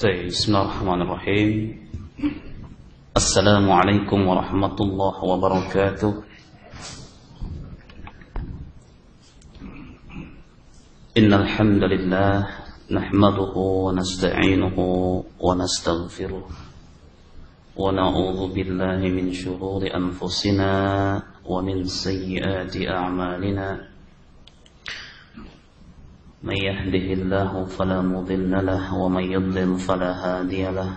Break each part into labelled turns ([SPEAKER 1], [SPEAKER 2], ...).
[SPEAKER 1] بسم الله الرحمن الرحيم. السلام عليكم ورحمة الله وبركاته. إن الحمد لله نحمده ونستعينه ونستغفره ونعوذ بالله من شرور أنفسنا ومن سيئات أعمالنا. من يهده الله فلا مضل له ومن يضلل فلا هادي له.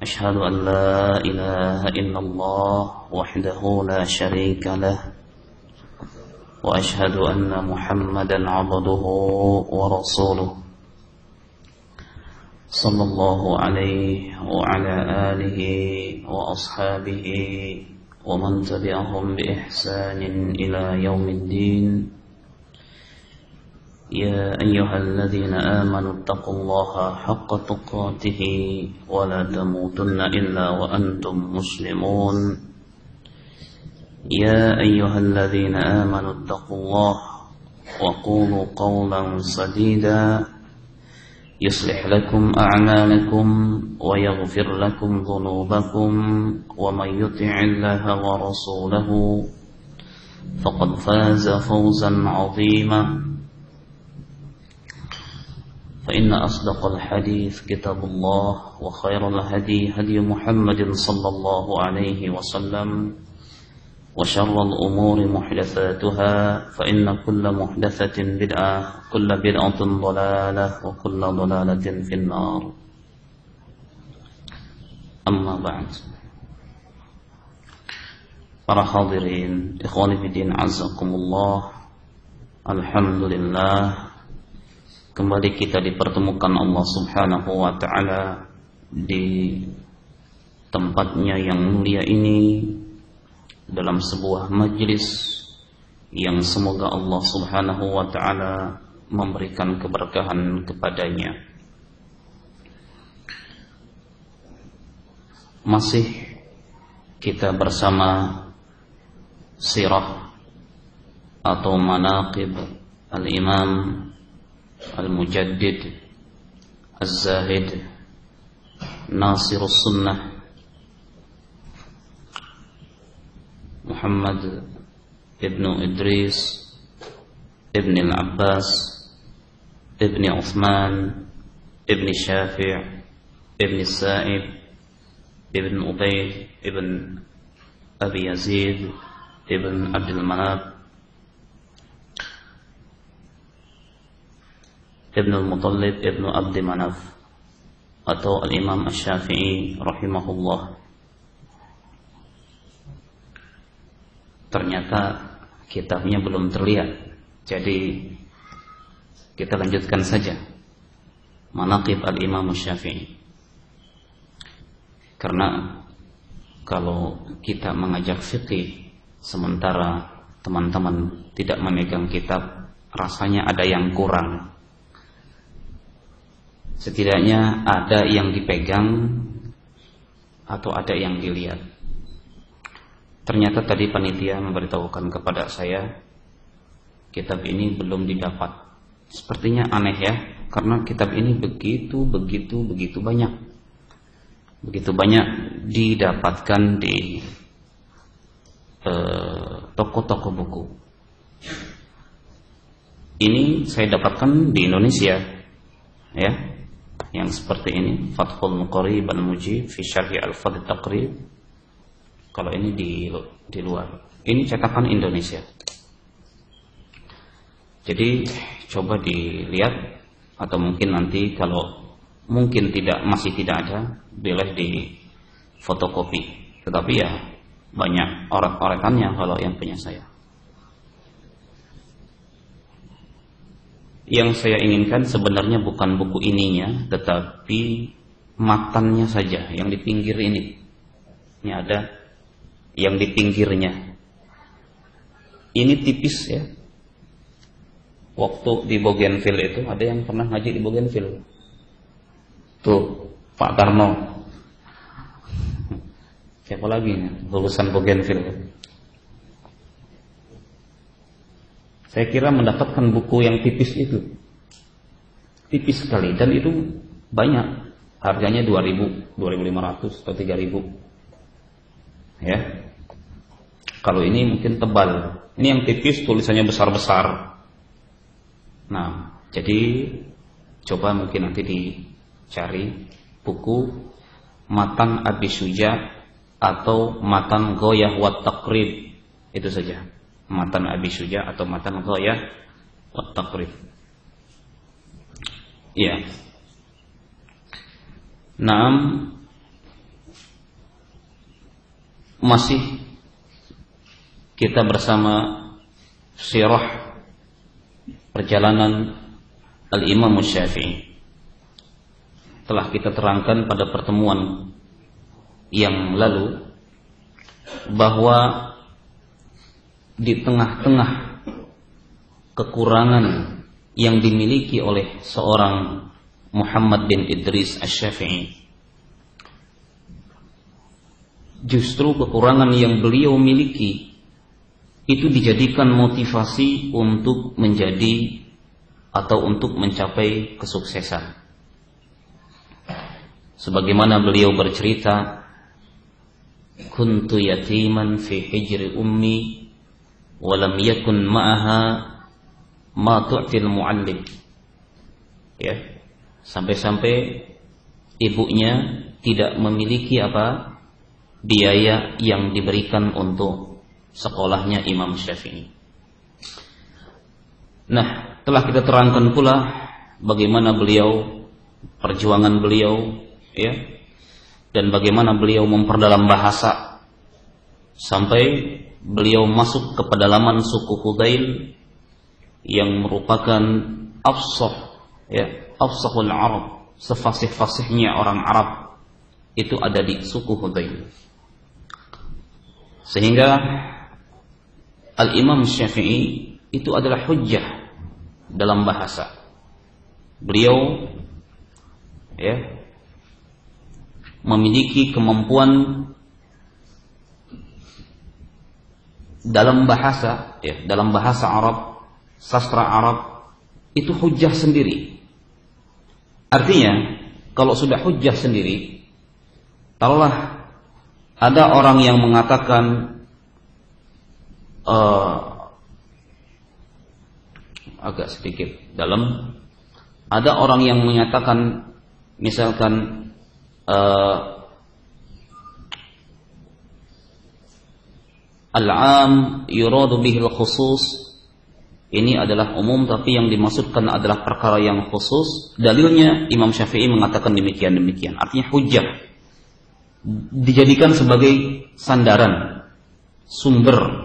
[SPEAKER 1] أشهد أن لا إله إلا الله وحده لا شريك له وأشهد أن محمدا عبده ورسوله صلى الله عليه وعلى آله وأصحابه ومن تبعهم بإحسان إلى يوم الدين. يا أيها الذين آمنوا اتقوا الله حق تقاته ولا تموتن إلا وأنتم مسلمون. يا أيها الذين آمنوا اتقوا الله وقولوا قولا سديدا يصلح لكم أعمالكم ويغفر لكم ذنوبكم ومن يطع الله ورسوله فقد فاز فوزا عظيما. فإن أصدق الحديث كتاب الله وخير الهدي هدي محمد صلى الله عليه وسلم وشر الأمور محدثاتها فإن كل محدثة بدعة كل بدعة ضلالة وكل ضلالة في النار. أما بعد. Para hadirin ikhwani fiddin azzakumullah. Alhamdulillah, kembali kita dipertemukan Allah Subhanahu wa ta'ala di tempatnya yang mulia ini dalam sebuah majlis yang semoga Allah Subhanahu wa ta'ala memberikan keberkahan kepadanya. Masih kita bersama sirah atau manaqib al-Imam Al-Mujaddid Az-Zahid Nasirus Sunnah Muhammad ibn Idris ibn Al-Abbas ibn Uthman ibn Syafi' ibn Sa'ib ibn Ubaid ibn Abi Yazid ibn Abdul Manab Ibn al-Muttalib Ibn Abdi Manaf atau Al-Imam Asy-Syafi'i rahimahullah. Ternyata kitabnya belum terlihat, jadi kita lanjutkan saja Manaqib Al-Imam Asy-Syafi'i. Karena kalau kita mengajak fiqih sementara teman-teman tidak memegang kitab, rasanya ada yang kurang. Setidaknya ada yang dipegang atau ada yang dilihat. Ternyata tadi panitia memberitahukan kepada saya kitab ini belum didapat. Sepertinya aneh ya, karena kitab ini begitu banyak. Begitu banyak didapatkan di toko-toko buku. Ini saya dapatkan di Indonesia, ya. Yang seperti ini, Fathul Muqarrib Al-Mujib fi Syarhi Al-Fadl Taqrib. Kalau ini di luar. Ini cetakan Indonesia. Jadi coba dilihat, atau mungkin nanti kalau mungkin masih tidak ada, boleh di fotokopi. Tetapi ya banyak oret-oretannya kalau yang punya saya. Yang saya inginkan sebenarnya bukan buku ininya, tetapi matannya saja yang di pinggir ini. Ini ada yang di pinggirnya. Ini tipis ya. Waktu di Bougainville itu ada yang pernah ngaji di Bougainville. Tuh, Pak Tarno. Siapa lagi nih lulusan Bougainville? Saya kira mendapatkan buku yang tipis itu. Tipis sekali, dan itu banyak, harganya 2.000, 2.500 atau 3.000. Ya. Kalau ini mungkin tebal. Ini yang tipis tulisannya besar-besar. Nah, jadi coba mungkin nanti dicari buku Matan Abi Syuja atau Matan Ghoyah wa Taqrib. Itu saja. Matan Abi Syuja atau Matan Ghoyah wa Taqrib. Iya. Nah, masih kita bersama sirah perjalanan Al-Imam Syafi'i. Telah kita terangkan pada pertemuan yang lalu bahwa di tengah-tengah kekurangan yang dimiliki oleh seorang Muhammad bin Idris Asy-Syafi'i, justru kekurangan yang beliau miliki itu dijadikan motivasi untuk menjadi atau untuk mencapai kesuksesan. Sebagaimana beliau bercerita, kuntu yatiman fi hijri ummi wa lam yakun ma'aha ma tu'til mu'allim. Ya, sampai-sampai ibunya tidak memiliki biaya yang diberikan untuk sekolahnya Imam Syafi'i. Nah, telah kita terangkan pula bagaimana beliau, perjuangan beliau, ya, dan bagaimana beliau memperdalam bahasa sampai beliau masuk ke pedalaman suku Hudail yang merupakan afsahul Arab, sefasih-fasihnya orang Arab itu ada di suku Hudail. Sehingga Al-Imam Syafi'i itu adalah hujjah dalam bahasa. Beliau memiliki kemampuan dalam bahasa Arab, sastra Arab itu hujjah sendiri. Artinya kalau sudah hujjah sendiri, taruhlah ada orang yang mengatakan agak sedikit dalam, ada orang yang menyatakan misalkan al-'am yuradu bihi al-khusus, ini adalah umum tapi yang dimaksudkan adalah perkara yang khusus. Dalilnya Imam Syafi'i mengatakan demikian. Artinya hujjah, dijadikan sebagai sandaran, sumber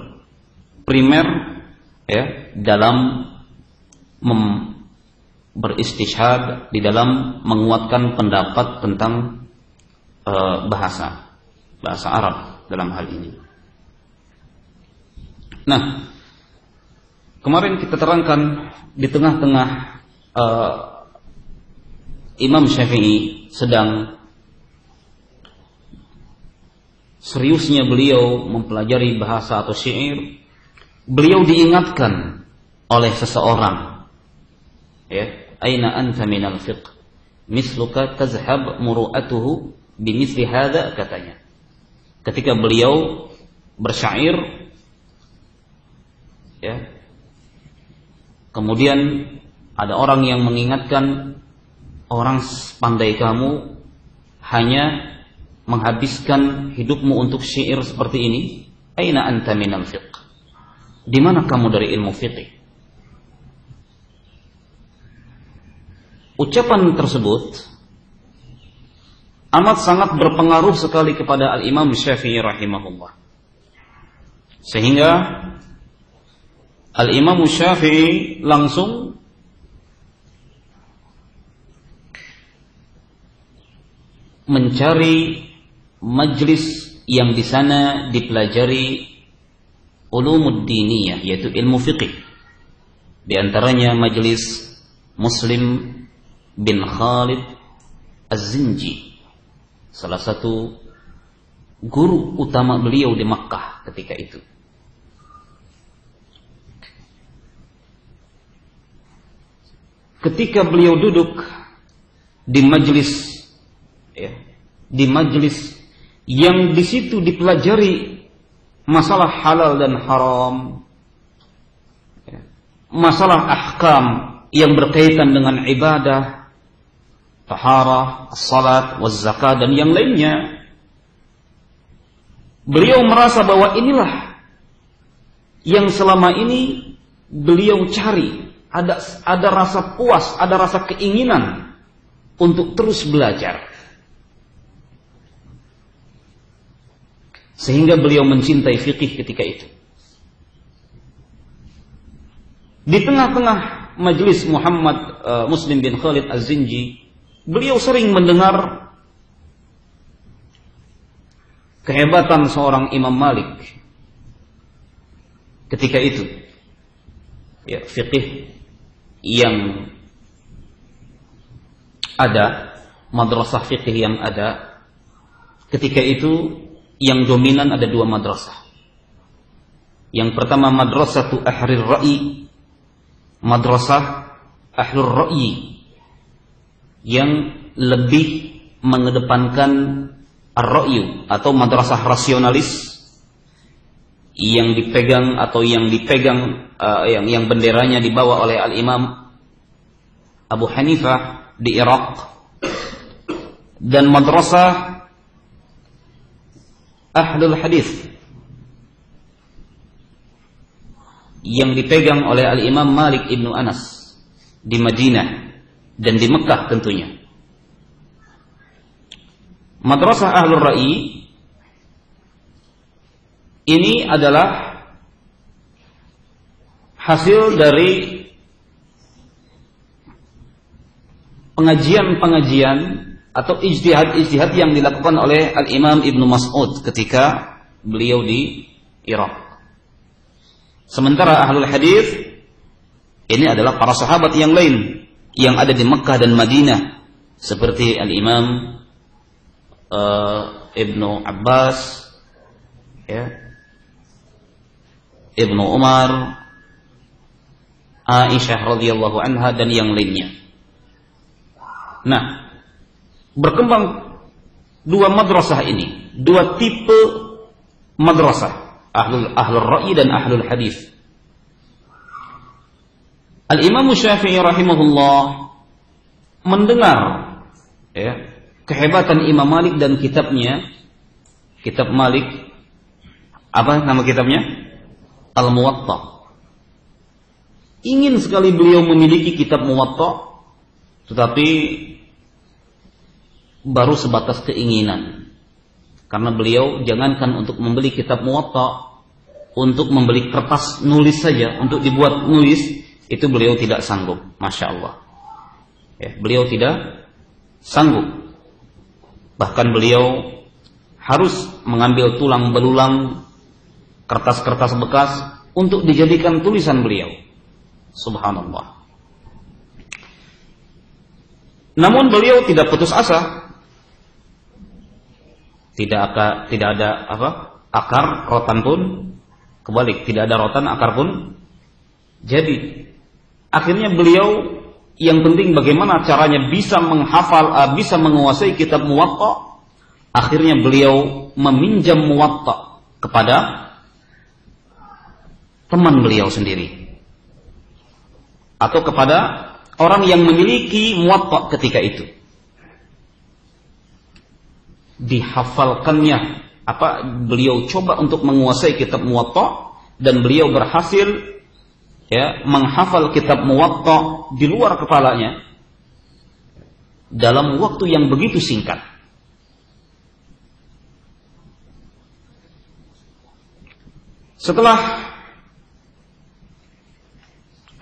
[SPEAKER 1] primer dalam beristishhad, di dalam menguatkan pendapat tentang bahasa Arab dalam hal ini. Nah, kemarin kita terangkan di tengah-tengah Imam Syafi'i sedang seriusnya beliau mempelajari bahasa atau syair, beliau diingatkan oleh seseorang, aina anta minal fiqh misluka tazhab muru'atuhu bimithli hadza, katanya. Ketika beliau bersyair, kemudian ada orang yang mengingatkan, orang pandai kamu hanya menghabiskan hidupmu untuk syair seperti ini. Aina anta minal fiqh, di mana kamu dari ilmu fiqh? Ucapan tersebut amat sangat berpengaruh sekali kepada Al-Imam Syafi'i rahimahullah, sehingga Al-Imam Syafi'i langsung mencari majlis yang di sana dipelajari ulumuddiniyah, yaitu ilmu fiqih. Di antaranya majlis Muslim bin Khalid Az-Zinji, salah satu guru utama beliau di Makkah ketika itu. Ketika beliau duduk di majelis, ya, di majelis yang di situ dipelajari masalah halal dan haram, ya, masalah ahkam yang berkaitan dengan ibadah, taharah, salat, zakat dan yang lainnya. Beliau merasa bahwa inilah yang selama ini beliau cari. Ada rasa puas, ada rasa keinginan untuk terus belajar. Sehingga beliau mencintai fikih ketika itu. Di tengah-tengah majelis Muhammad Muslim bin Khalid Az-Zinji, beliau sering mendengar kehebatan seorang Imam Malik ketika itu. Ya, fikih yang ada, madrasah fikih yang ada ketika itu, yang dominan ada dua madrasah. Yang pertama madrasah Ahlur Ra'yi, madrasah Ahlur Ra'yi yang lebih mengedepankan ar-ra'yu atau madrasah rasionalis yang dipegang yang benderanya dibawa oleh Al-Imam Abu Hanifah di Irak, dan madrasah Ahlul Hadis yang dipegang oleh Al-Imam Malik ibnu Anas di Madinah dan di Mekah tentunya. Madrasah Ahlul Ra'yi ini adalah hasil dari pengajian-pengajian atau ijtihad-ijtihad yang dilakukan oleh Al-Imam Ibnu Mas'ud ketika beliau di Irak. Sementara Ahlul Hadis ini adalah para sahabat yang lain yang ada di Mekah dan Madinah, seperti Al-Imam Ibnu Abbas, ya, Ibnu Umar, Aisyah radhiyallahu anha dan yang lainnya. Nah, berkembang dua madrasah ini, dua tipe madrasah, Ahlul Ra'yi dan Ahlul Hadis. Al-Imam Syafi'i rahimahullah mendengar, ya, kehebatan Imam Malik dan kitabnya, kitab Malik, apa nama kitabnya? Al-Muwatta. Ingin sekali beliau memiliki kitab Muwatta, tetapi baru sebatas keinginan. Karena beliau jangankan untuk membeli kitab Muwatta, untuk membeli kertas nulis saja, untuk dibuat nulis, itu beliau tidak sanggup. Masya Allah, ya, beliau tidak sanggup. Bahkan beliau harus mengambil tulang belulang, kertas-kertas bekas untuk dijadikan tulisan beliau. Subhanallah. Namun beliau tidak putus asa. Tidak ada akar rotan pun, kebalik, tidak ada rotan akar pun jadi. Akhirnya beliau, yang penting bagaimana caranya bisa menghafal, bisa menguasai kitab Muwatta. Akhirnya beliau meminjam Muwatta kepada teman beliau sendiri, atau kepada orang yang memiliki Muwatta ketika itu. Dihafalkannya, beliau coba untuk menguasai kitab Muwatta, dan beliau berhasil, ya, menghafal kitab Muwatta di luar kepalanya dalam waktu yang begitu singkat. Setelah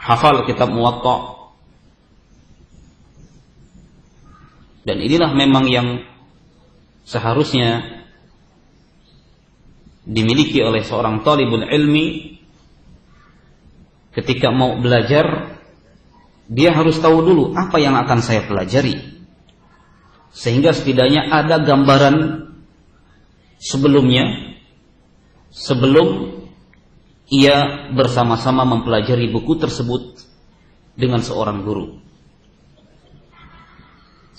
[SPEAKER 1] hafal kitab Muwatta, dan inilah memang yang seharusnya dimiliki oleh seorang talibul ilmi. Ketika mau belajar, dia harus tahu dulu apa yang akan saya pelajari, sehingga setidaknya ada gambaran sebelumnya, sebelum ia bersama-sama mempelajari buku tersebut dengan seorang guru.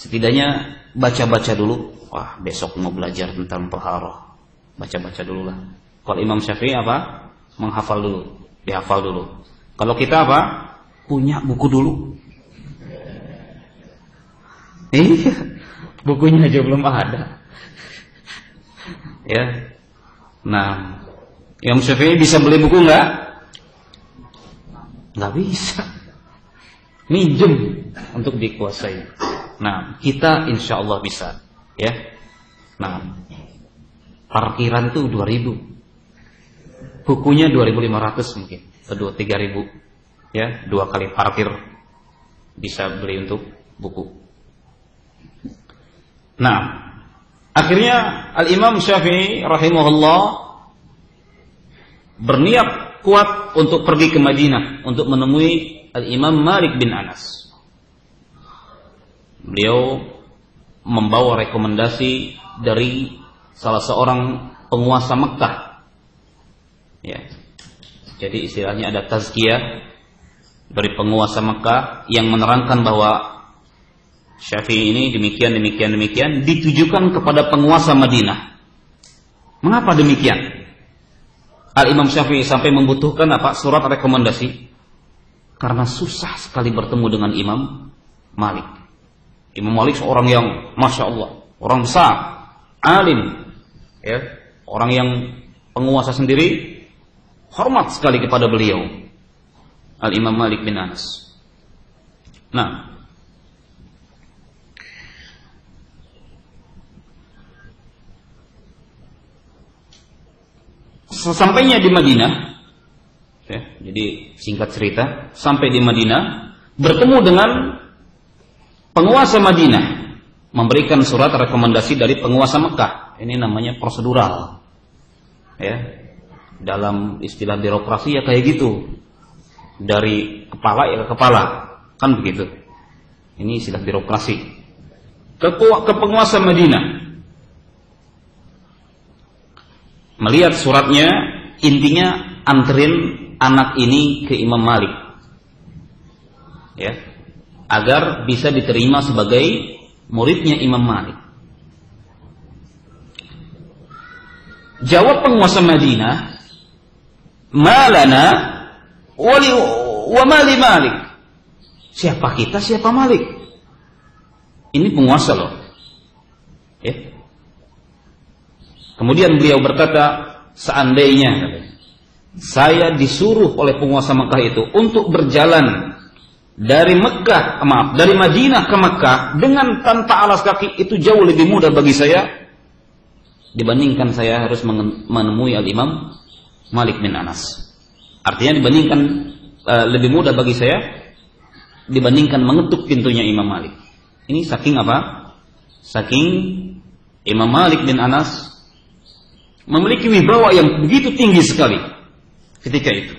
[SPEAKER 1] Setidaknya baca-baca dulu. Wah, besok mau belajar tentang taharah. Baca-baca dulu lah. Kalau Imam Syafi'i apa? Menghafal dulu, dihafal dulu. Kalau kita apa? Punya buku dulu. Iya, bukunya aja belum ada. Ya. Nah, Imam Syafi'i bisa beli buku nggak? Nggak bisa. Minjem untuk dikuasai. Nah, kita insya Allah bisa. Ya. Nah, parkiran tuh 2.000. Bukunya 2.500 mungkin. Atau 3.000. Ya, 2 kali parkir bisa beli untuk buku. Nah, akhirnya Al-Imam Syafi'i rahimahullah berniat kuat untuk pergi ke Madinah untuk menemui Al-Imam Malik bin Anas. Beliau membawa rekomendasi dari salah seorang penguasa Mekkah. Ya. Jadi istilahnya ada tazkiyah dari penguasa Mekkah yang menerangkan bahwa Syafi'i ini demikian ditujukan kepada penguasa Madinah. Mengapa demikian? Al-Imam Syafi'i sampai membutuhkan apa? Surat rekomendasi. Karena susah sekali bertemu dengan Imam Malik. Imam Malik seorang yang Masya Allah, orang besar, alim, ya, orang yang penguasa sendiri, hormat sekali kepada beliau, Al-Imam Malik bin Anas. Nah, sesampainya di Madinah, ya, jadi singkat cerita, sampai di Madinah, bertemu dengan penguasa Madinah, memberikan surat rekomendasi dari penguasa Mekah. Ini namanya prosedural, ya, dalam istilah birokrasi ya kayak gitu, dari kepala ya ke kepala, kan begitu. Ini istilah birokrasi. Ke penguasa Madinah. Melihat suratnya, intinya anterin anak ini ke Imam Malik, ya, agar bisa diterima sebagai muridnya Imam Malik. Jawab penguasa Madinah, malana wa mali Malik. Siapa kita, siapa Malik? Ini penguasa loh, ya. Kemudian beliau berkata, seandainya saya disuruh oleh penguasa Mekah itu untuk berjalan dari Madinah ke Mekah dengan tanpa alas kaki, itu jauh lebih mudah bagi saya dibandingkan saya harus menemui Al-Imam Malik bin Anas. Artinya dibandingkan lebih mudah bagi saya dibandingkan mengetuk pintunya Imam Malik. Ini saking apa? Saking Imam Malik bin Anas memiliki wibawa yang begitu tinggi sekali ketika itu.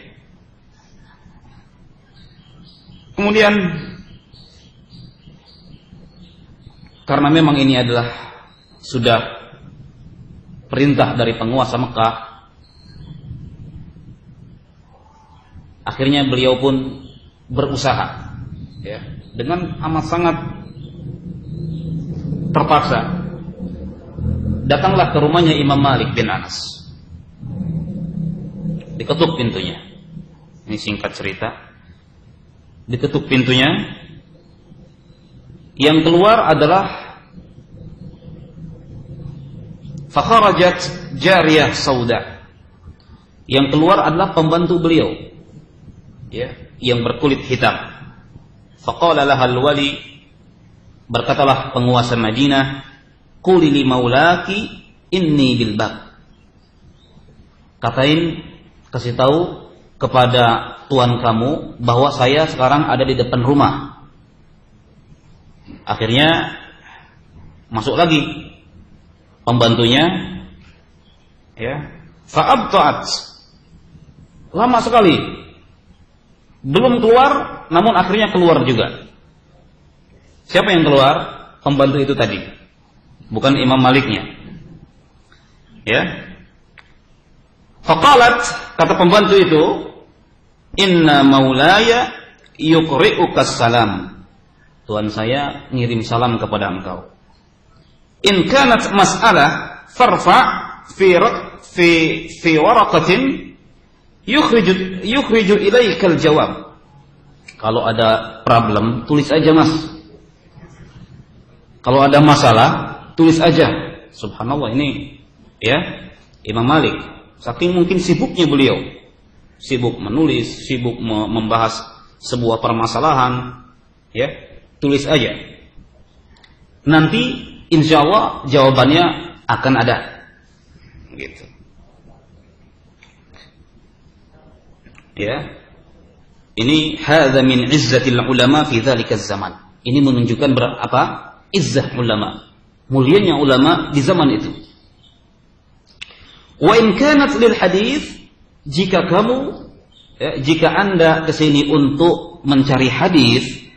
[SPEAKER 1] Kemudian karena memang ini adalah sudah perintah dari penguasa Mekah, akhirnya beliau pun berusaha, ya, dengan amat sangat terpaksa. Datanglah ke rumahnya Imam Malik bin Anas. Diketuk pintunya. Ini singkat cerita. Diketuk pintunya. Yang keluar adalah fakharajat jariyah sauda. Yang keluar adalah pembantu beliau, ya, yang berkulit hitam. Faqala lahal wali, berkatalah penguasa Madinah, quli li maulaki inni bil bab. Kasih tahu kepada tuan kamu bahwa saya sekarang ada di depan rumah. Akhirnya masuk lagi pembantunya, ya. Fa'abta'at. Lama sekali belum keluar, namun akhirnya keluar juga. Siapa yang keluar? Pembantu itu tadi, bukan Imam Maliknya, ya. Faqalat, kata pembantu itu, inna maulaya yuqri'ukas salam.
[SPEAKER 2] Tuhan saya ngirim salam kepada engkau. In kanat mas'alah farfa fi waraqatin yukhriju ilaikal jawab. Kalau ada problem, tulis aja Mas. Kalau ada masalah, tulis aja. Subhanallah, ini ya Imam Malik, saking mungkin sibuknya beliau, sibuk menulis, sibuk membahas sebuah permasalahan, ya, tulis aja. Nanti insya Allah jawabannya akan ada, gitu. Ya, ini hadza min izzatil ulama fi dzalika zaman. Ini menunjukkan berapa izzah ulama, mulianya ulama di zaman itu. Wa in kanat lil hadis, jika kamu jika Anda ke sini untuk mencari hadis,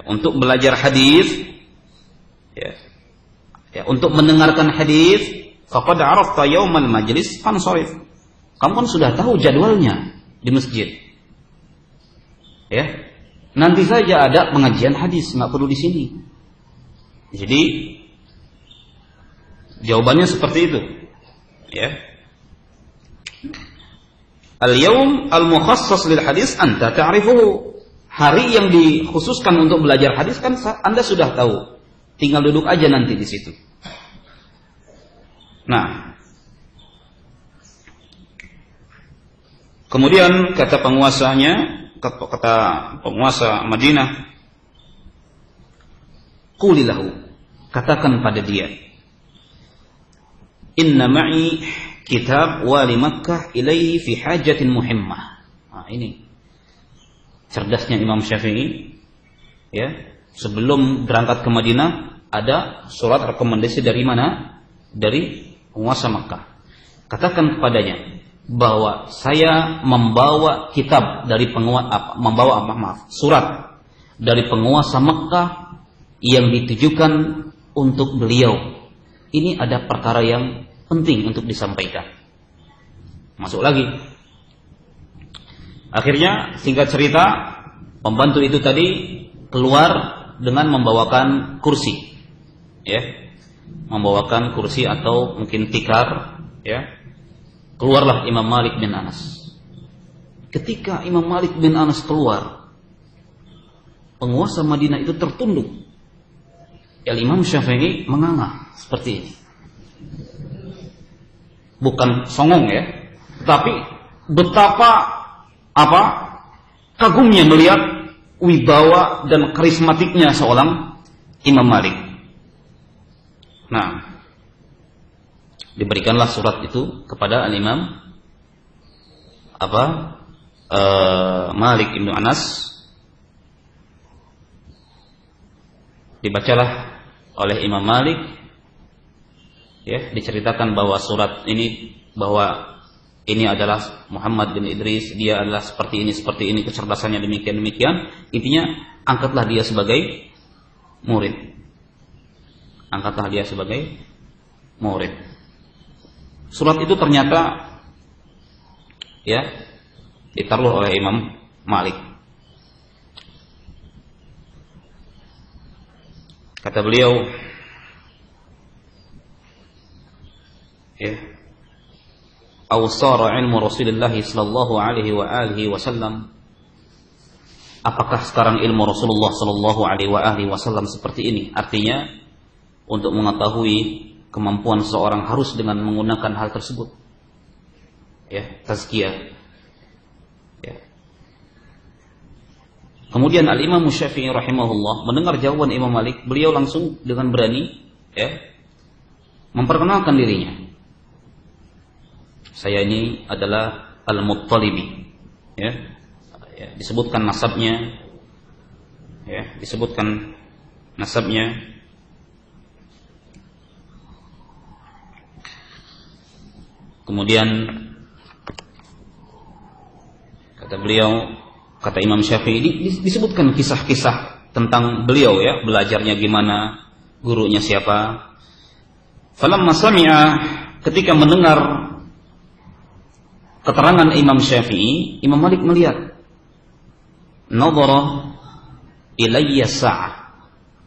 [SPEAKER 2] untuk belajar hadis, untuk mendengarkan hadis, faqad arafta yaumal majlis fansharif. Kamu kan sudah tahu jadwalnya di masjid. Ya. Nanti saja ada pengajian hadis, nggak perlu di sini. Jadi jawabannya seperti itu. Ya. Al-yaum al-mukhassas lil hadis anta ta'rifuhu. Hari yang dikhususkan untuk belajar hadis kan Anda sudah tahu. Tinggal duduk aja nanti di situ. Nah, kemudian kata penguasa Madinah, qulilahu, katakan pada dia, inna ma'i kitab wali Makkah ilaihi fi hajatin muhimmah. Nah, ini cerdasnya Imam Syafi'i, ya. Sebelum berangkat ke Madinah ada surat rekomendasi dari mana? Dari penguasa Makkah. Katakan kepadanya bahwa saya membawa kitab dari surat dari penguasa Makkah yang ditujukan untuk beliau. Ini ada perkara yang penting untuk disampaikan. Masuk lagi. Akhirnya singkat cerita, pembantu itu tadi keluar dengan membawakan kursi, ya, membawakan kursi atau mungkin tikar, ya. Keluarlah Imam Malik bin Anas. Ketika Imam Malik bin Anas keluar, penguasa Madinah itu tertunduk. Imam Syafi'i menganga seperti ini. Bukan songong, ya, tapi betapa kagumnya melihat wibawa dan karismatiknya seorang Imam Malik. Nah, diberikanlah surat itu kepada al-Imam Malik bin Anas. Dibacalah oleh Imam Malik, ya, diceritakan bahwa surat ini, bahwa ini adalah Muhammad bin Idris, dia adalah seperti ini, kecerdasannya demikian. Intinya, angkatlah dia sebagai murid. Angkatlah dia sebagai murid. Surat itu ternyata, ya, ditaruh oleh Imam Malik. Kata beliau, ya, awsara ilmu Rasulullah sallallahu alaihi wa alihi wasallam. Apakah sekarang ilmu Rasulullah sallallahu alaihi wa alihi wasallam seperti ini? Artinya untuk mengetahui kemampuan seorang harus dengan menggunakan hal tersebut, ya, tazkiyah, ya. Kemudian Al-Imam Syafi'i rahimahullah mendengar jawaban Imam Malik, beliau langsung dengan berani, ya, memperkenalkan dirinya. Saya ini adalah Al-Muttalibi, ya, disebutkan nasabnya, ya, disebutkan nasabnya. Kemudian kata beliau, kata Imam Syafi'i, disebutkan kisah-kisah tentang beliau, ya, belajarnya gimana, gurunya siapa. Falamma sami'a, ketika mendengar keterangan Imam Syafi'i, Imam Malik melihat, nadhara ilayya sa'ah.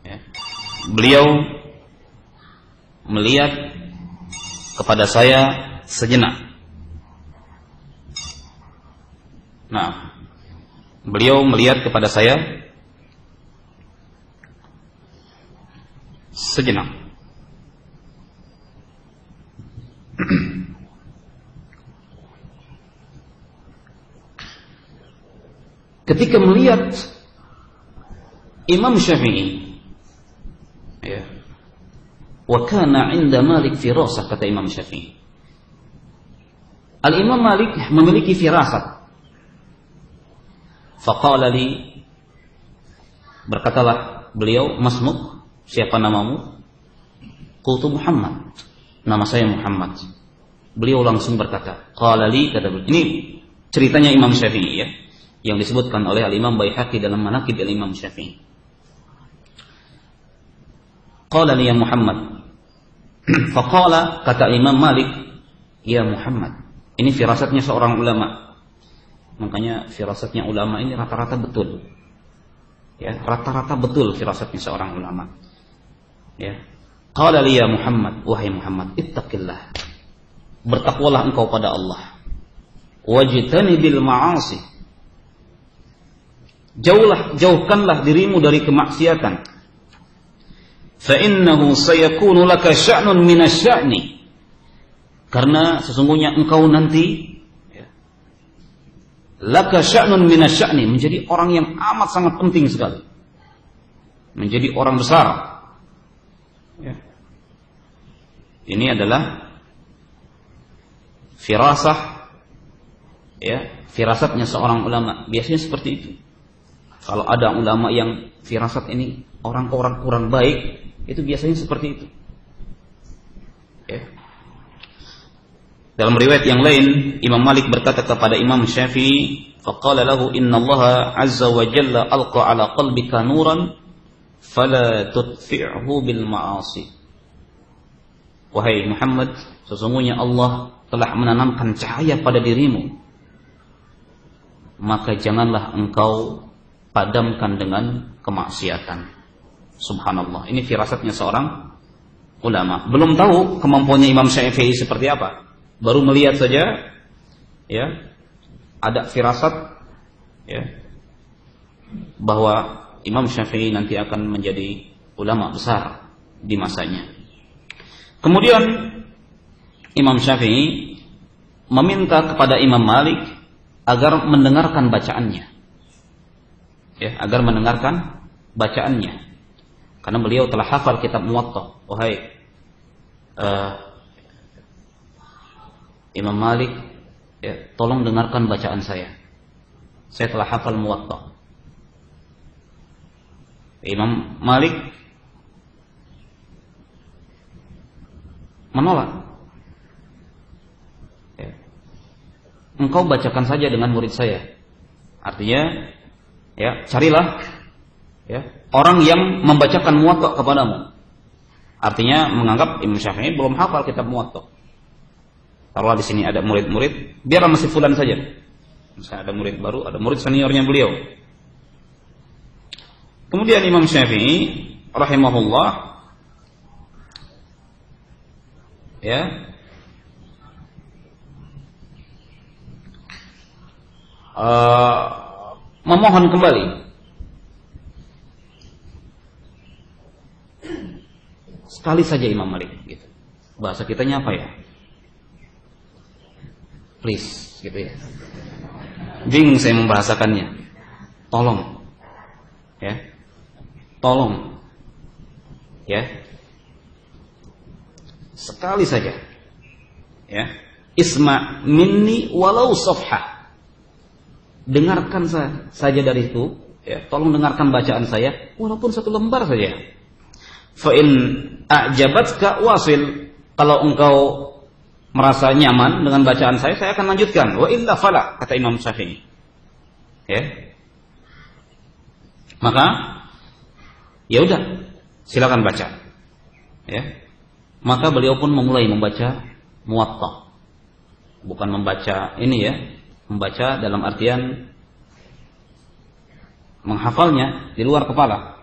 [SPEAKER 2] Ya. Beliau melihat kepada saya sejenak. Nah, beliau melihat kepada saya sejenak. Ketika melihat Imam Syafi'i, ya, wa kana 'inda Malik firasah, kata Imam Syafi'i. Al-Imam Malik memiliki firasat. Faqala li, berkatalah beliau, masmuk, siapa namamu? Qultu Muhammad, nama saya Muhammad. Beliau langsung berkata, qala li, kata beliau. Ini ceritanya Imam Syafi'i, ya, yang disebutkan oleh Al-Imam Baihaqi dalam Manaqib Al-Imam Syafi'i. Qala li ya Muhammad. Faqala, kata Imam Malik, ya Muhammad. Ini firasatnya seorang ulama. Makanya firasatnya ulama ini rata-rata betul. Ya, rata-rata betul firasatnya seorang ulama. Ya. Qala li ya Muhammad, wahai Muhammad, ittaqillah. Bertakwalah engkau pada Allah. Wajtanibil ma'asi. Jauhkanlah dirimu dari kemaksiatan. Fa innahu sayakunu laka sya'nun minasy-sya'ni. Karena sesungguhnya engkau nanti, ya, laka sya'nun minasy-sya'ni, menjadi orang yang amat sangat penting sekali. Menjadi orang besar. Ya. Ini adalah firasah, ya, firasatnya seorang ulama. Biasanya seperti itu. Kalau ada ulama yang firasat ini orang-orang kurang baik, itu biasanya seperti itu. Ya. Dalam riwayat yang lain, Imam Malik berkata kepada Imam Syafi'i, faqala lahu innallaha azza wa jalla alqa ala qalbika nuran fala tudfi'hu bil ma'asi. Wahai Muhammad, sesungguhnya Allah telah menanamkan cahaya pada dirimu, maka janganlah engkau padamkan dengan kemaksiatan. Subhanallah, ini firasatnya seorang ulama. Belum tahu kemampuannya Imam Syafi'i seperti apa, baru melihat saja, ya, ada firasat, ya, bahwa Imam Syafi'i nanti akan menjadi ulama besar di masanya. Kemudian Imam Syafi'i meminta kepada Imam Malik agar mendengarkan bacaannya, ya, agar mendengarkan bacaannya, karena beliau telah hafal kitab Muwatta. Wahai Imam Malik, ya, tolong dengarkan bacaan saya telah hafal Muwatta. Imam Malik menolak. Ya. Engkau bacakan saja dengan murid saya. Artinya, ya, carilah, ya, orang yang membacakan Muwatta kepadamu. Artinya menganggap Imam Syafi'i belum hafal kitab Muwatta. Taruhlah di sini ada murid-murid, biarlah masih fulan saja. Misalnya ada murid baru, ada murid seniornya beliau. Kemudian Imam Syafi'i rahimahullah, ya, memohon kembali. Sekali saja Imam Malik, gitu. Bahasa kitanya apa ya? Please, gitu ya. Bingung saya membahasakannya. Tolong, ya, tolong, ya, sekali saja, ya. Isma minni walau safha. Dengarkan saja dari itu, ya. Tolong dengarkan bacaan saya, walaupun satu lembar saja. Fa in a'jabatka wasil. Kalau engkau merasa nyaman dengan bacaan saya akan lanjutkan. Wa illa fala, kata Imam Syafi'i. Ya. Maka ya udah, silakan baca. Ya. Maka beliau pun memulai membaca Muwatta. Bukan membaca ini, ya, membaca dalam artian menghafalnya di luar kepala.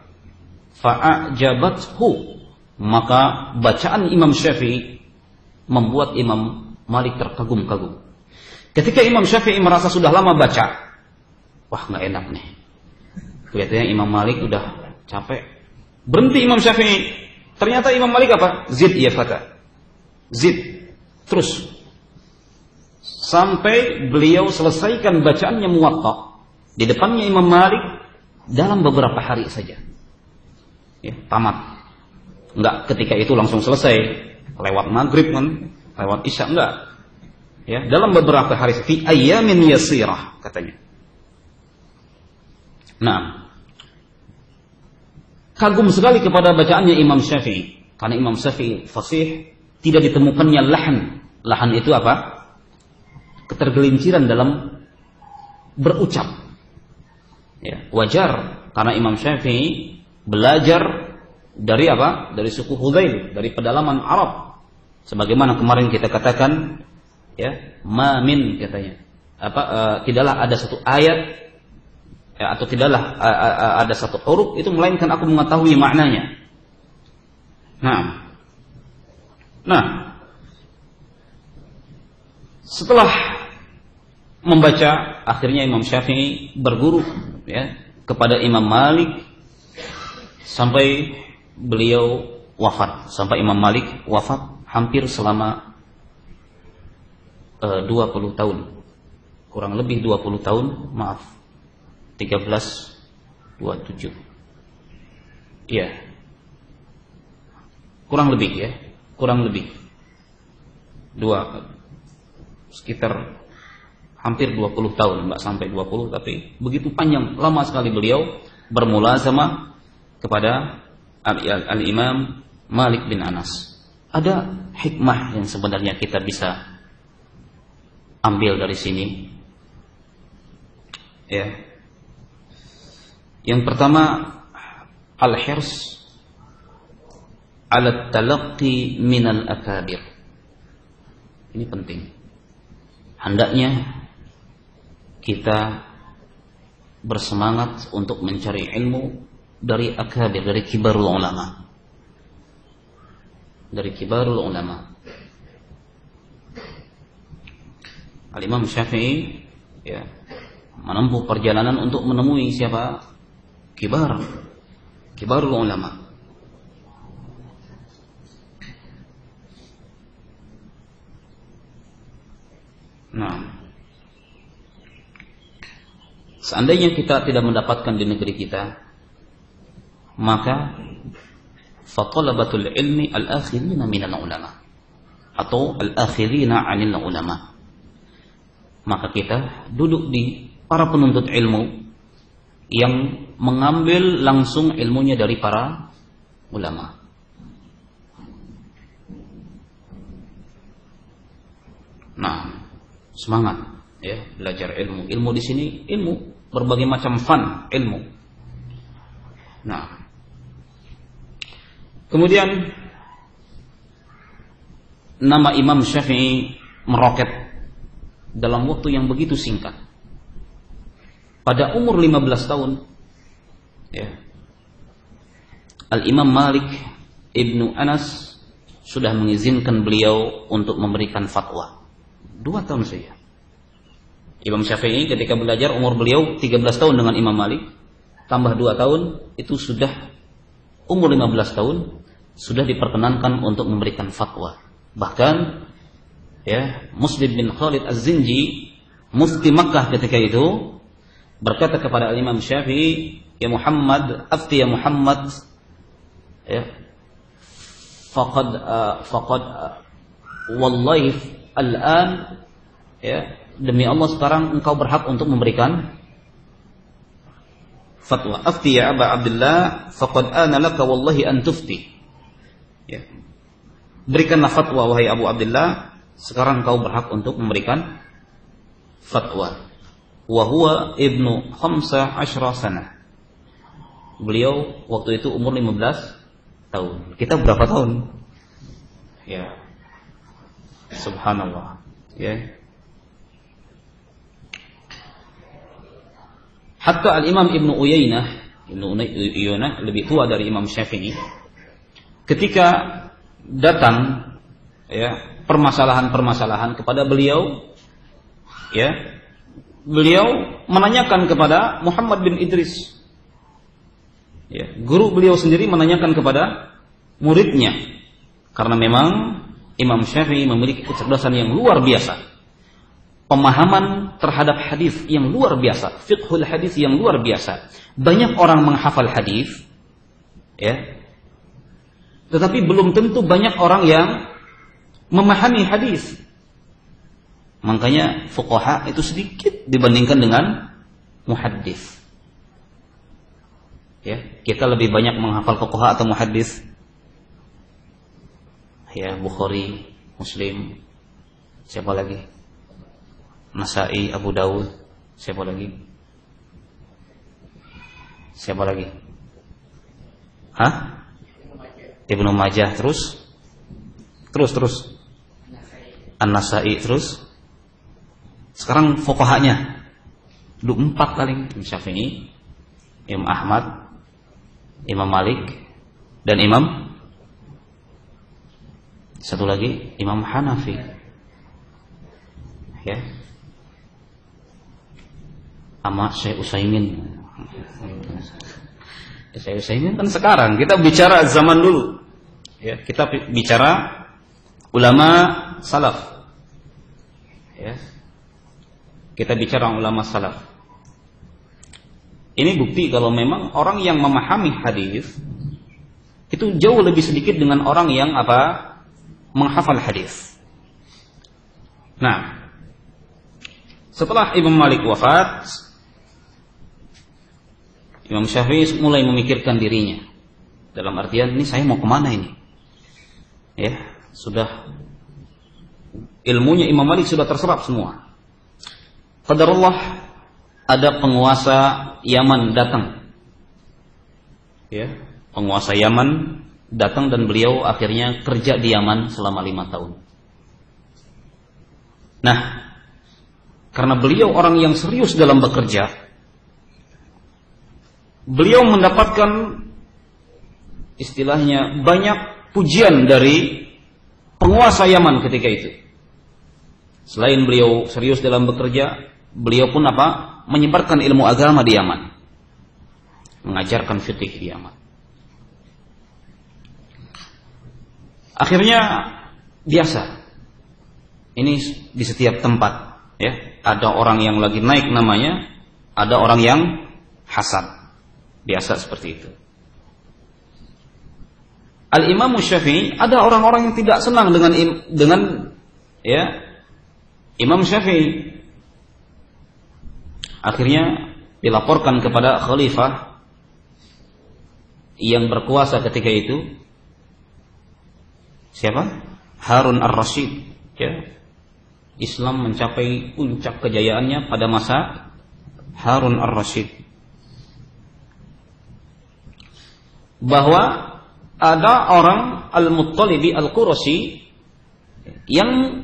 [SPEAKER 2] Fa'ajabathu, maka bacaan Imam Syafi'i membuat Imam Malik terkagum-kagum. Ketika Imam Syafi'i merasa sudah lama baca, wah nggak enak nih. Kelihatannya Imam Malik udah capek. Berhenti Imam Syafi'i. Ternyata Imam Malik apa? Zid ya fata. Zid. Terus. Sampai beliau selesaikan bacaannya Muwatta di depannya Imam Malik dalam beberapa hari saja. Ya, tamat. Enggak ketika itu langsung selesai. Lewat maghrib kan, lewat isya enggak. Ya, dalam beberapa hari, fi ayyamin yasirah katanya. Nah, kagum sekali kepada bacaannya Imam Syafi'i, karena Imam Syafi'i fasih, tidak ditemukannya lahan. Lahan itu apa? Ketergelinciran dalam berucap. Ya, wajar karena Imam Syafi'i belajar dari apa? Dari suku Hudzail, dari pedalaman Arab. Sebagaimana kemarin kita katakan, ya, ma min katanya. Tidaklah ada satu ayat, ya, atau tidaklah ada satu huruf itu melainkan aku mengetahui maknanya. Nah, setelah membaca, akhirnya Imam Syafi'i berguru, ya, kepada Imam Malik sampai beliau wafat. Sampai Imam Malik wafat hampir selama 20 tahun. Kurang lebih 20 tahun, maaf. 1327. Iya. Kurang lebih ya. Kurang lebih. Sekitar hampir 20 tahun, enggak sampai 20, tapi begitu panjang, lama sekali beliau bermulazamah kepada Al-Imam Malik bin Anas. Ada hikmah yang sebenarnya kita bisa ambil dari sini. Ya. Yang pertama, al-hirs 'ala talaqqi minal akabir. Ini penting. Hendaknya kita bersemangat untuk mencari ilmu dari akabir, dari kibarul ulama. Dari kibarul ulama. Al-Imam Syafi'i, ya, menempuh perjalanan untuk menemui siapa? Kibarul ulama. Nah, seandainya kita tidak mendapatkan di negeri kita, maka fatalabatul ilmi al-akhirina minal ulama, atau al-akhirina 'anil ulama. Maka kita duduk di para penuntut ilmu yang mengambil langsung ilmunya dari para ulama. Nah, semangat ya belajar ilmu. Ilmu di sini ilmu berbagai macam fan ilmu. Nah, kemudian nama Imam Syafi'i meroket dalam waktu yang begitu singkat. Pada umur 15 tahun, ya, Al-Imam Malik Ibnu Anas sudah mengizinkan beliau untuk memberikan fatwa. 2 tahun saja. Imam Syafi'i ketika belajar umur beliau 13 tahun dengan Imam Malik, tambah 2 tahun, itu sudah umur 15 tahun sudah diperkenankan untuk memberikan fatwa. Bahkan ya, Muslim bin Khalid Az-Zinji, mufti Makkah ketika itu, berkata kepada Imam Syafi'i, ya Muhammad, afti ya Muhammad, ya, faqad wallahi al-an, ya, demi Allah sekarang engkau berhak untuk memberikan fatwa. Afti ya Aba Abdullah, faqad ana laka wallahi an tufti. Ya. Berikanlah fatwa wahai Abu Abdullah, sekarang engkau berhak untuk memberikan fatwa. Wa huwa ibnu 15 sana. Beliau waktu itu umur 15 tahun. Kita berapa tahun? Ya. Subhanallah. Ya. Hatta Al-Imam Ibnu Uyainah lebih tua dari Imam Syafi'i. Ketika datang ya permasalahan-permasalahan kepada beliau, ya, beliau menanyakan kepada Muhammad bin Idris. Ya, guru beliau sendiri menanyakan kepada muridnya. Karena memang Imam Syafi'i memiliki kecerdasan yang luar biasa. Pemahaman terhadap hadis yang luar biasa, fiqhul hadis yang luar biasa. Banyak orang menghafal hadis, ya, tetapi belum tentu banyak orang yang memahami hadis. Makanya fuqaha itu sedikit dibandingkan dengan muhaddis. Ya, kita lebih banyak menghafal fuqaha atau muhaddis? Ya, Bukhari, Muslim, siapa lagi? Nasa'i, Abu Dawud, siapa lagi? Siapa lagi? Hah? Ibnu Majah, terus An-Nasa'i, terus sekarang fuqahanya 4 paling, Syafi'i, Imam Ahmad, Imam Malik, dan Imam satu lagi Imam Hanafi. Ya. Sama Syekh Utsaimin. Syekh Utsaimin kan sekarang, kita bicara zaman dulu. Ya, kita bicara ulama salaf. Ya. Kita bicara ulama salaf. Ini bukti kalau memang orang yang memahami hadis itu jauh lebih sedikit dengan orang yang menghafal hadis. Nah, setelah Imam Malik wafat, Imam Syafi'i mulai memikirkan dirinya. Dalam artian, ini saya mau kemana ini? Ya, sudah ilmunya Imam Malik sudah terserap semua. Qadarullah, ada penguasa Yaman datang. Ya, penguasa Yaman datang dan beliau akhirnya kerja di Yaman selama 5 tahun. Nah, karena beliau orang yang serius dalam bekerja, beliau mendapatkan istilahnya banyak pujian dari penguasa Yaman ketika itu. Selain beliau serius dalam bekerja, beliau pun menyebarkan ilmu agama di Yaman, mengajarkan fikih di Yaman. Akhirnya biasa, ini di setiap tempat, ya, ada orang yang lagi naik namanya, ada orang yang hasad. Biasa seperti itu. Al-Imam Syafi'i, ada orang-orang yang tidak senang dengan ya, Imam Syafi'i. Akhirnya dilaporkan kepada khalifah yang berkuasa ketika itu. Siapa? Harun ar-Rasyid. Ya. Islam mencapai puncak kejayaannya pada masa Harun ar-Rasyid. Bahwa ada orang Al-Muttalibi Al-Qurashi yang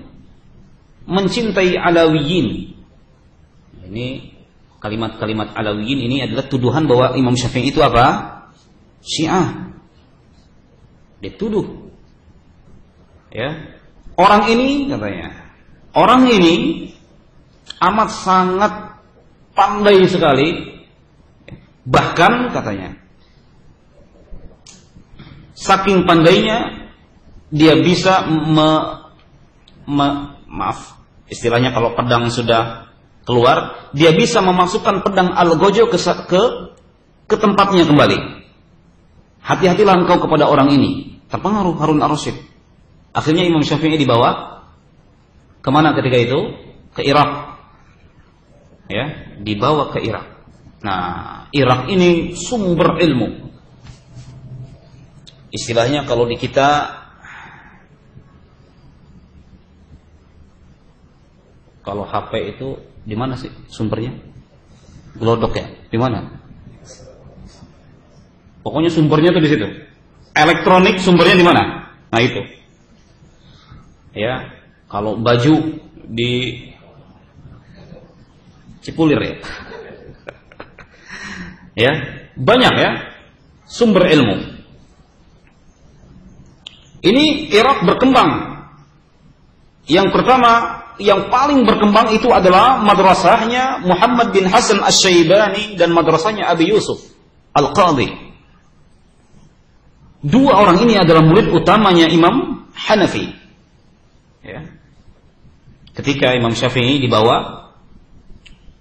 [SPEAKER 2] mencintai Alawiyin. Ini kalimat-kalimat Alawiyin ini adalah tuduhan bahwa Imam Syafi'i itu Syiah. Dituduh. Ya. Orang ini katanya, orang ini amat sangat pandai sekali. Bahkan katanya, saking pandainya dia bisa maaf, istilahnya kalau pedang sudah keluar, dia bisa memasukkan pedang Al-Gojo ke tempatnya kembali. Hati-hatilah engkau kepada orang ini. Terpengaruh Harun ar-Rasyid. Akhirnya Imam Syafi'i dibawa kemana ketika itu? Ke Irak. Ya, dibawa ke Irak. Nah, Irak ini sumber ilmu. Istilahnya kalau di kita, kalau HP itu di mana sih sumbernya? Glodok ya? Di mana? Pokoknya sumbernya tuh di situ. Elektronik sumbernya di mana? Nah itu. Ya, kalau baju di Cipulir ya. Ya, banyak ya sumber ilmu. Ini Irak berkembang. Yang pertama, yang paling berkembang itu adalah madrasahnya Muhammad bin Hasan Asy-Syaibani dan madrasahnya Abi Yusuf Al-Qadhi. Dua orang ini adalah murid utamanya Imam Hanafi. Ya. Ketika Imam Syafi'i dibawa,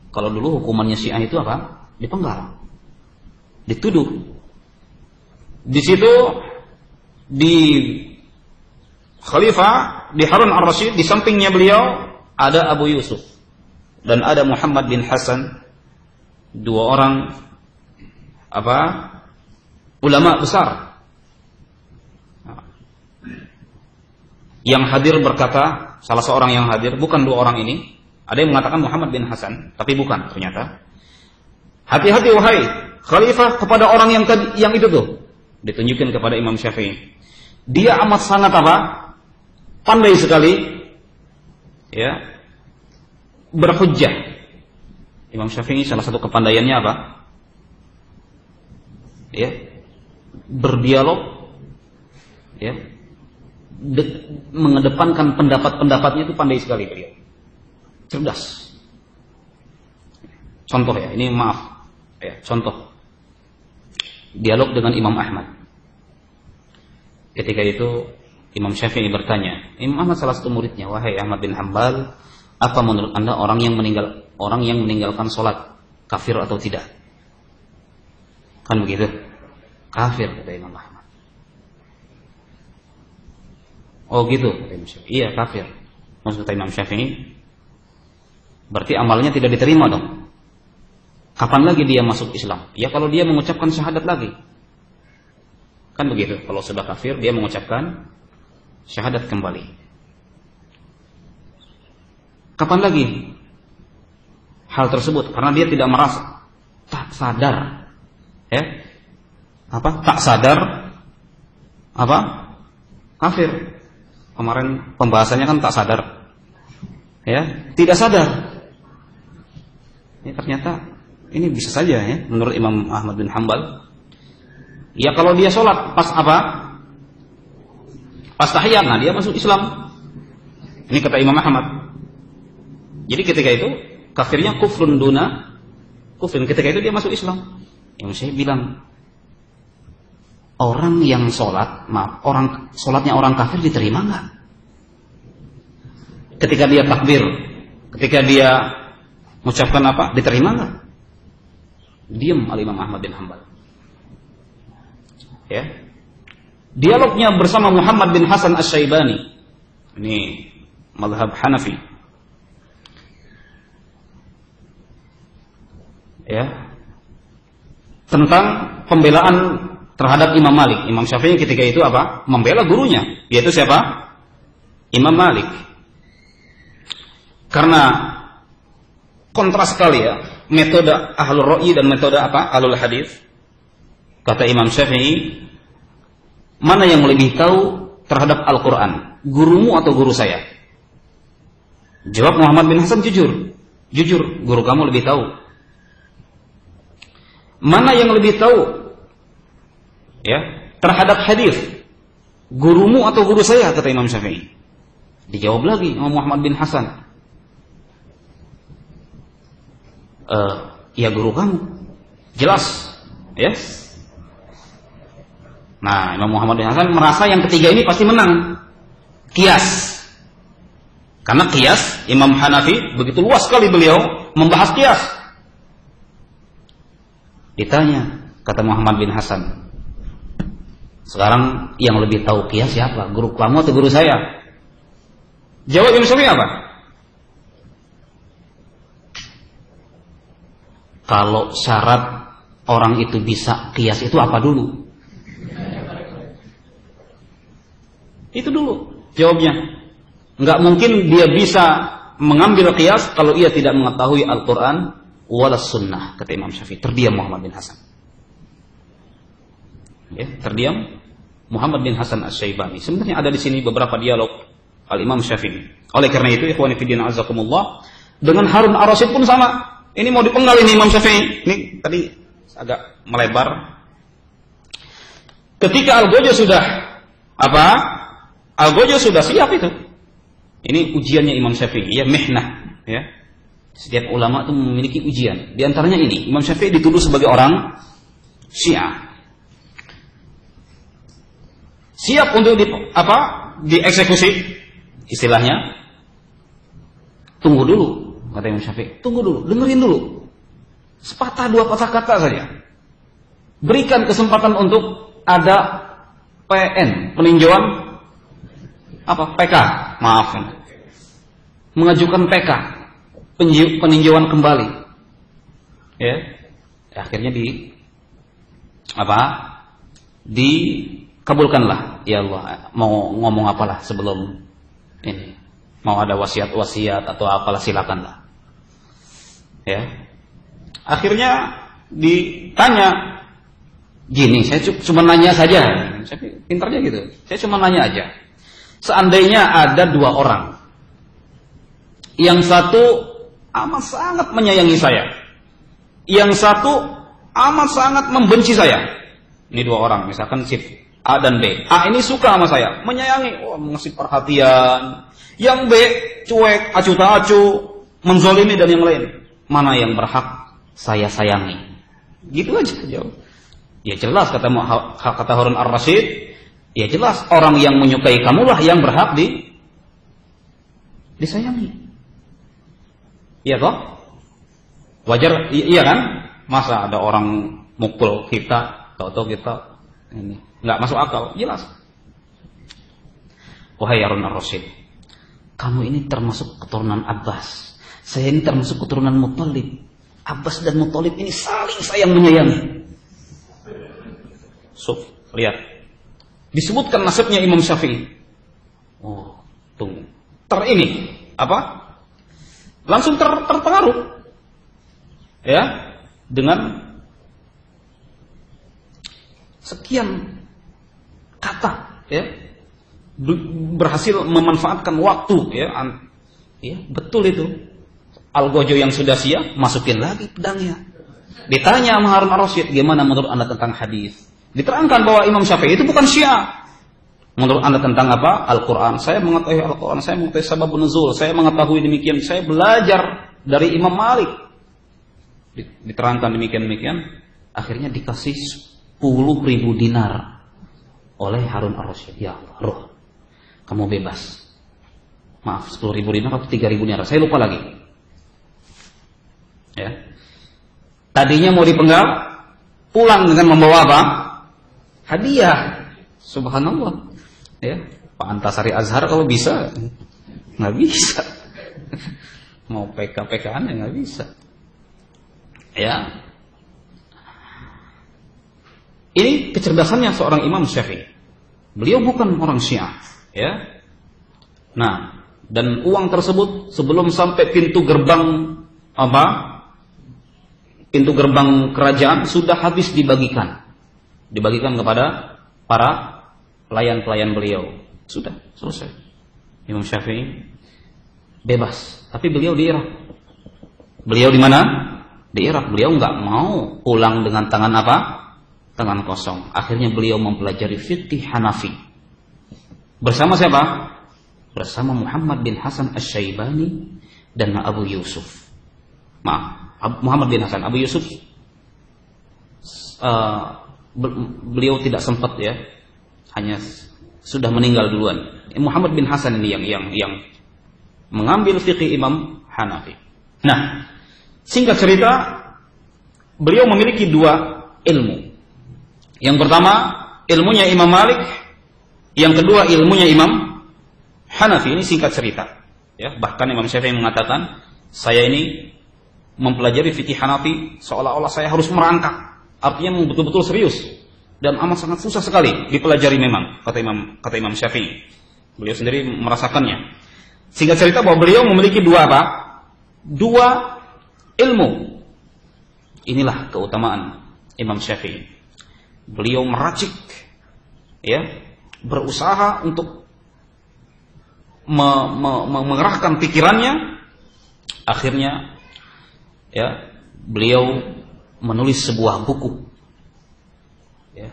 [SPEAKER 2] kalau dulu hukumannya Syiah itu apa? Dipenggal, dituduh. Di situ di Khalifah di Harun ar-Rasyid, di sampingnya beliau ada Abu Yusuf dan ada Muhammad bin Hasan, dua orang ulama besar. Yang hadir berkata, salah seorang yang hadir, bukan dua orang ini. Ada yang mengatakan Muhammad bin Hasan, tapi bukan ternyata. Hati-hati wahai Khalifah kepada orang yang itu tuh. Ditunjukkan kepada Imam Syafi'i. Dia amat sangat pandai sekali, ya, berhujjah. Imam Syafi'i salah satu kepandaiannya apa? Ya, berdialog, ya, mengedepankan pendapat-pendapatnya itu pandai sekali beliau. Cerdas. Contoh ya, ini maaf, ya, contoh dialog dengan Imam Ahmad. Ketika itu Imam Syafi'i bertanya, Imam Ahmad salah satu muridnya, wahai Ahmad bin Hanbal, apa menurut Anda orang yang meninggalkan sholat kafir atau tidak? Kan begitu? Kafir, kata Imam Ahmad. Oh gitu, kata Imam Syafi'i. Iya, kafir. Maksud kata Imam Syafi'i, berarti amalnya tidak diterima dong. Kapan lagi dia masuk Islam? Ya kalau dia mengucapkan syahadat lagi. Kan begitu, kalau sudah kafir dia mengucapkan syahadat kembali. Kapan lagi hal tersebut? Karena dia tidak merasa, tak sadar, ya, tak sadar, kafir. Kemarin pembahasannya kan tak sadar, ya, tidak sadar. Ya, ternyata ini bisa saja ya, menurut Imam Ahmad bin Hanbal. Ya kalau dia sholat pas pas tahiyat, nah dia masuk Islam. Ini kata Imam Ahmad. Jadi ketika itu kafirnya kufrun duna kufrin. Ketika itu dia masuk Islam. Yang saya bilang, orang yang sholat, sholatnya orang kafir diterima nggak? Ketika dia takbir, ketika dia mengucapkan diterima nggak? Diam Imam Ahmad bin Hanbal. Ya. Dialognya bersama Muhammad bin Hasan Asy-Syaibani. Ini mazhab Hanafi. Ya. Tentang pembelaan terhadap Imam Malik. Imam Syafi'i ketika itu membela gurunya, yaitu siapa? Imam Malik. Karena kontras sekali ya, metode ahlul ra'yi dan metode ahlul hadis. Kata Imam Syafi'i, mana yang lebih tahu terhadap Al-Quran, gurumu atau guru saya? Jawab Muhammad bin Hasan jujur, guru kamu lebih tahu. Mana yang lebih tahu, ya, terhadap hadis, gurumu atau guru saya? Kata Imam Syafi'i. Dijawab lagi Muhammad bin Hasan, ya guru kamu, jelas, ya. Nah, Imam Muhammad bin Hasan merasa yang ketiga ini pasti menang. Qiyas. Karena qiyas, Imam Hanafi begitu luas sekali beliau membahas qiyas. Ditanya, kata Muhammad bin Hasan, sekarang yang lebih tahu qiyas siapa? Guru kamu atau guru saya? Jawab Imam Syafi'i apa? Kalau syarat orang itu bisa qiyas itu apa dulu? Itu dulu jawabnya. Enggak mungkin dia bisa mengambil qiyas kalau ia tidak mengetahui Al-Quran wala sunnah, kata Imam Syafi'i. Terdiam Muhammad bin Hasan. Ya, terdiam Muhammad bin Hasan Asy-Syaibani. Sebenarnya ada di sini beberapa dialog Al-Imam Syafi'i. Oleh karena itu, ikhwani fillah azakumullah, dengan Harun ar-Rasyid pun sama. Ini mau dipenggal ini Imam Syafi'i. Ini tadi agak melebar. Ketika Al-Gojo sudah Al-Gojo sudah siap itu. Ini ujiannya Imam Syafi'i, ya, mihnah, ya. Setiap ulama itu memiliki ujian. Di antaranya ini, Imam Syafi'i dituduh sebagai orang Syiah. Siap untuk dieksekusi, istilahnya. Tunggu dulu, kata Imam Syafi'i. Tunggu dulu, dengerin dulu. Sepatah dua patah kata saja. Berikan kesempatan untuk ada PN, peninjauan PK, maaf. Mengajukan PK, peninjauan kembali. Ya. Akhirnya dikabulkanlah. Ya Allah, mau ngomong apalah sebelum ini. Mau ada wasiat atau apalah, silakanlah. Ya. Akhirnya ditanya, gini, saya cuma nanya saja. Saya pintarnya gitu. Saya cuma nanya aja. Seandainya ada dua orang, yang satu amat sangat menyayangi saya, yang satu amat sangat membenci saya. Ini dua orang, misalkan si A dan B. A ini suka sama saya, menyayangi, ngasih perhatian. Yang B cuek, acuh tak acuh, menzolimi dan yang lain. Mana yang berhak saya sayangi? Gitu aja jawab. Ya jelas kata Harun Ar-Rasyid, ya jelas orang yang menyukai kamulah yang berhak disayangi. Iya toh? Wajar, iya kan? Masa ada orang mukul kita, tahu-tahu kita ini nggak masuk akal, jelas. Wahai Harun Ar-Rasyid, kamu ini termasuk keturunan Abbas, saya ini termasuk keturunan Muthalib. Abbas dan Muthalib ini saling sayang menyayangi. Lihat, disebutkan nasibnya Imam Syafi'i. Oh, tunggu. Langsung terpengaruh. Ya, dengan sekian kata, ya, berhasil memanfaatkan waktu, ya, betul itu. Al-Gojo yang sudah siap, masukin lagi pedangnya. Ditanya sama Harun Ar-Rasyid, gimana menurut Anda tentang hadis? Diterangkan bahwa Imam Syafi'i itu bukan Syiah. Menurut Anda tentang apa? Al-Quran. Saya mengetahui Al-Quran, saya mengetahui sababun nuzul, saya mengetahui demikian, saya belajar dari Imam Malik. Diterangkan demikian. Akhirnya dikasih 10.000 dinar oleh Harun Ar-Rasyid. Ya Allah, roh, kamu bebas. Maaf, 10.000 dinar atau 3.000 dinar, saya lupa lagi. Ya. Tadinya mau dipenggal, pulang dengan membawa apa? Hadiah. Subhanallah. Ya, Pak Antasari Azhar kalau bisa, nggak bisa. Mau PK-PK-an ya nggak bisa. Ya. Ini kecerdasannya seorang Imam Syafi'i. Beliau bukan orang Syiah, ya. Nah, dan uang tersebut sebelum sampai pintu gerbang pintu gerbang kerajaan sudah habis dibagikan kepada para pelayan-pelayan beliau. Sudah selesai. Imam Syafi'i bebas, tapi beliau di Irak. Beliau di mana? Di Irak. Beliau nggak mau pulang dengan tangan tangan kosong. Akhirnya beliau mempelajari fikih Hanafi. Bersama siapa? Bersama Muhammad bin Hasan Asy-Syaibani dan Abu Yusuf. Muhammad bin Hasan, Abu Yusuf beliau tidak sempat, ya, hanya sudah meninggal duluan. Muhammad bin Hasan ini yang mengambil fikih Imam Hanafi. Nah, singkat cerita, beliau memiliki dua ilmu. Yang pertama ilmunya Imam Malik, yang kedua ilmunya Imam Hanafi. Ini singkat cerita, ya. Bahkan Imam Syafi'i mengatakan, saya ini mempelajari fikih Hanafi seolah-olah saya harus merangkak. Artinya betul-betul serius dan amat sangat susah sekali dipelajari memang, kata Imam Syafi'i. Beliau sendiri merasakannya. Singkat cerita bahwa beliau memiliki dua ilmu. Inilah keutamaan Imam Syafi'i. Beliau meracik, ya, berusaha untuk mengerahkan pikirannya. Akhirnya, ya, beliau menulis sebuah buku, ya,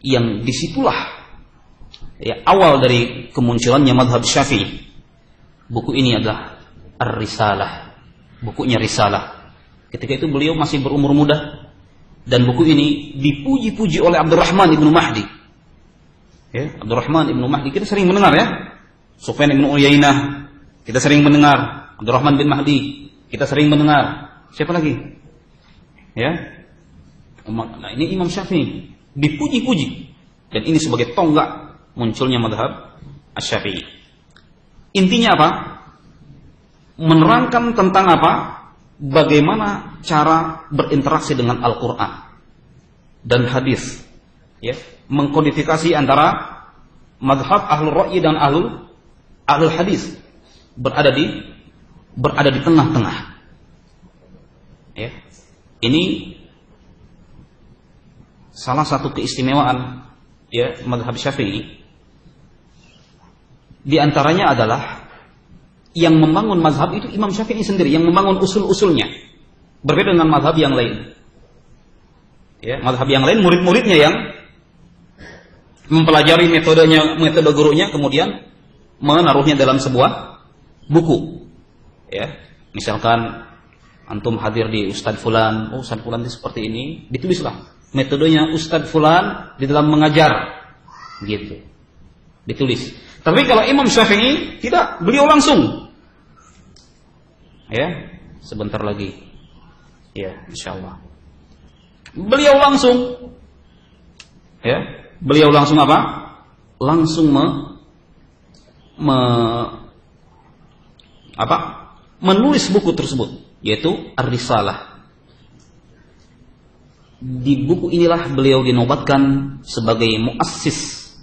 [SPEAKER 2] yang disitulah ya, awal dari kemunculannya mazhab Syafi'i. Buku ini adalah Ar-Risalah, bukunya Risalah. Ketika itu beliau masih berumur muda, dan buku ini dipuji-puji oleh Abdurrahman ibnu Mahdi. Ya, Abdurrahman ibnu Mahdi kita sering mendengar ya. Sufyan ibnu Uyainah kita sering mendengar. Abdurrahman bin Mahdi kita sering mendengar. Siapa lagi? Ya, nah ini Imam Syafi'i dipuji-puji, dan ini sebagai tonggak munculnya mazhab Asy-Syafi'i. Intinya apa? Menerangkan tentang apa? Bagaimana cara berinteraksi dengan Al-Quran dan hadis, ya, mengkodifikasi antara mazhab ahlul ra'yi dan ahlul hadis, berada di tengah-tengah. Ya. Ini salah satu keistimewaan ya mazhab Syafi'i. Di antaranya adalah yang membangun mazhab itu Imam Syafi'i sendiri, yang membangun usul-usulnya. Berbeda dengan mazhab yang lain. Ya, mazhab yang lain murid-muridnya yang mempelajari metode gurunya, kemudian menaruhnya dalam sebuah buku. Ya, misalkan antum hadir di Ustadz Fulan, oh Ustadz Fulan itu seperti ini, ditulislah metodenya Ustadz Fulan di dalam mengajar, gitu, ditulis. Tapi kalau Imam Syafi'i tidak, beliau langsung. Ya, sebentar lagi. Ya, insyaallah. Beliau langsung. Ya, beliau langsung apa? Langsung menulis buku tersebut, yaitu Ar-Risalah. Di buku inilah beliau dinobatkan sebagai muassis,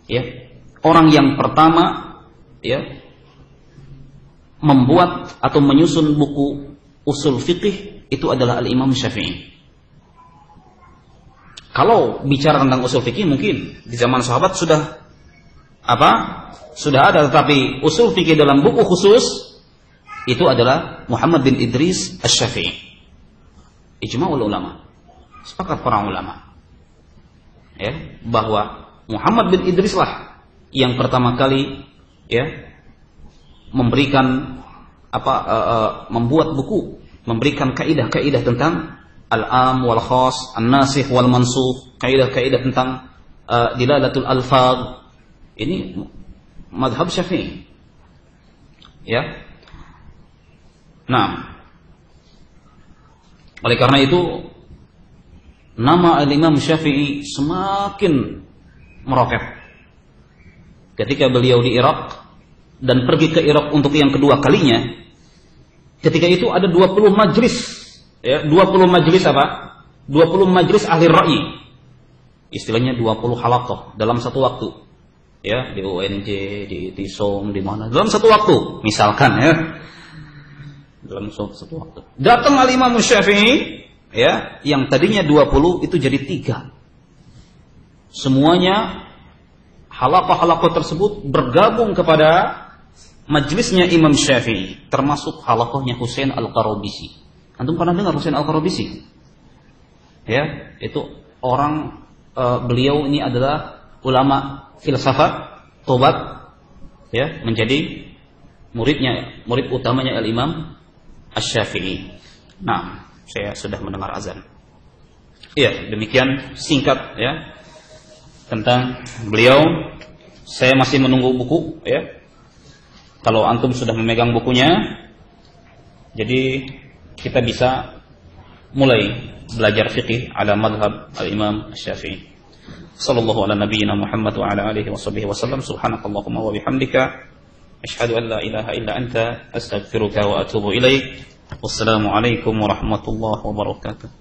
[SPEAKER 2] ya, orang yang pertama ya membuat atau menyusun buku usul fikih itu adalah Al-Imam Syafi'i. Kalau bicara tentang usul fikih mungkin di zaman sahabat sudah ada, tetapi usul fikih dalam buku khusus itu adalah Muhammad bin Idris Asy-Syafi'i. Ijma'ul ulama. Sepakat para ulama ya bahwa Muhammad bin Idris lah yang pertama kali ya memberikan membuat buku, memberikan kaidah-kaidah tentang al-am wal khas, an-nasikh wal mansukh, kaidah-kaidah tentang dilalatul alfaz. Ini mazhab Syafi'i. Ya. Nah, oleh karena itu nama al-Imam Syafi'i semakin meroket ketika beliau di Irak dan pergi ke Irak untuk yang kedua kalinya. Ketika itu ada 20 majlis, ya, 20 majlis apa? 20 majlis ahli ra'yi. Istilahnya 20 halaqah dalam satu waktu. Ya, di UNJ, di TISOM, di mana? Dalam satu waktu, misalkan ya. Dalam satu waktu. Datang al-Imam Syafi'i, ya, yang tadinya 20 itu jadi 3. Semuanya halaqah-halaqah tersebut bergabung kepada majlisnya Imam Syafi'i, termasuk halaqahnya Husain Al-Qarabisi. Antum pernah dengar Husain Al-Qarabisi? Ya, itu orang beliau ini adalah ulama filsafat, tobat, ya, menjadi murid utamanya Al-Imam Asy-Syafi'i. Nah, saya sudah mendengar azan. Iya, demikian singkat ya tentang beliau. Saya masih menunggu buku ya. Kalau antum sudah memegang bukunya, jadi kita bisa mulai belajar fikih ala madhab al-Imam Asy-Syafi'i. Sallallahu ala nabiyyina Muhammad wa ala alihi wa sahbihi wa sallam. Subhanakallahumma wa bihamdika asyhadu an la ilaha illa anta astaghfiruka wa atubu ilaik. Wassalamu alaikum warahmatullahi wabarakatuh.